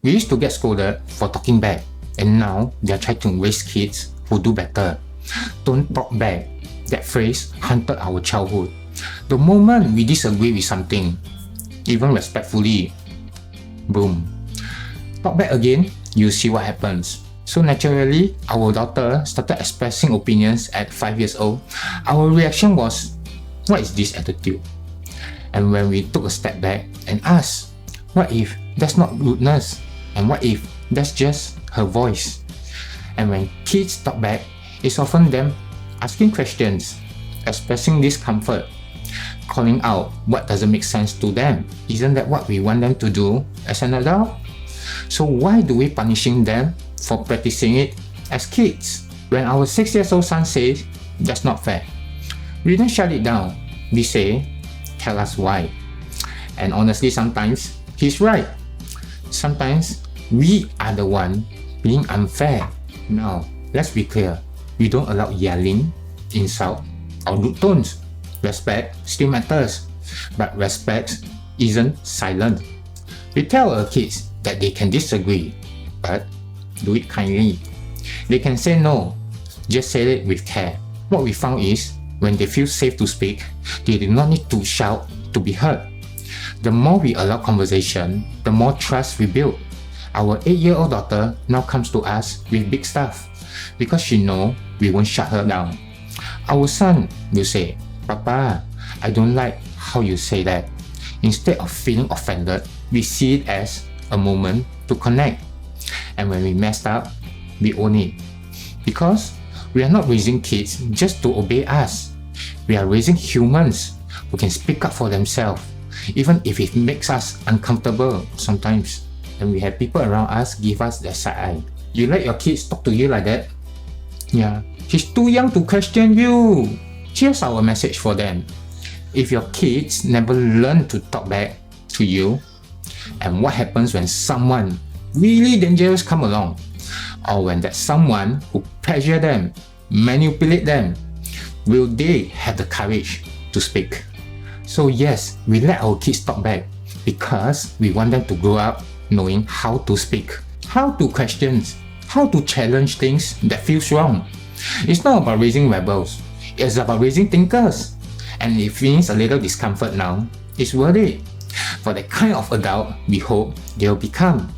We used to get scolded for talking back, and now they are trying to raise kids who do better. Don't talk back. That phrase haunted our childhood. The moment we disagree with something, even respectfully, boom. Talk back again, you see what happens. So naturally, our daughter started expressing opinions at 5 years old. Our reaction was, what is this attitude? And when we took a step back and asked, what if that's not rudeness? And what if that's just her voice? And when kids talk back, it's often them asking questions, expressing discomfort, calling out what doesn't make sense to them. Isn't that what we want them to do as an adult? So why do we punishing them for practicing it as kids? When our 6 years old son says, that's not fair, we don't shut it down. We say, tell us why. And honestly, sometimes he's right. Sometimes we are the one being unfair. Now, let's be clear. We don't allow yelling, insult, or rude tones. Respect still matters, but respect isn't silent. We tell our kids that they can disagree, but do it kindly. They can say no, just say it with care. What we found is, when they feel safe to speak, they do not need to shout to be heard. The more we allow conversation, the more trust we build. Our 8-year-old daughter now comes to us with big stuff because she knows we won't shut her down. Our son will say, Papa, I don't like how you say that. Instead of feeling offended, we see it as a moment to connect. And when we messed up, we own it. Because we are not raising kids just to obey us. We are raising humans who can speak up for themselves, even if it makes us uncomfortable sometimes. And we have people around us give us their side eye. You let your kids talk to you like that? Yeah, she's too young to question you. Here's our message for them. If your kids never learn to talk back to you, and what happens when someone really dangerous come along, or when that someone who pressure them, manipulate them, will they have the courage to speak? So yes, we let our kids talk back because we want them to grow up knowing how to speak, how to question, how to challenge things that feels wrong. It's not about raising rebels, it's about raising thinkers. And if it feels a little discomfort now, it's worth it. For the kind of adult we hope they'll become.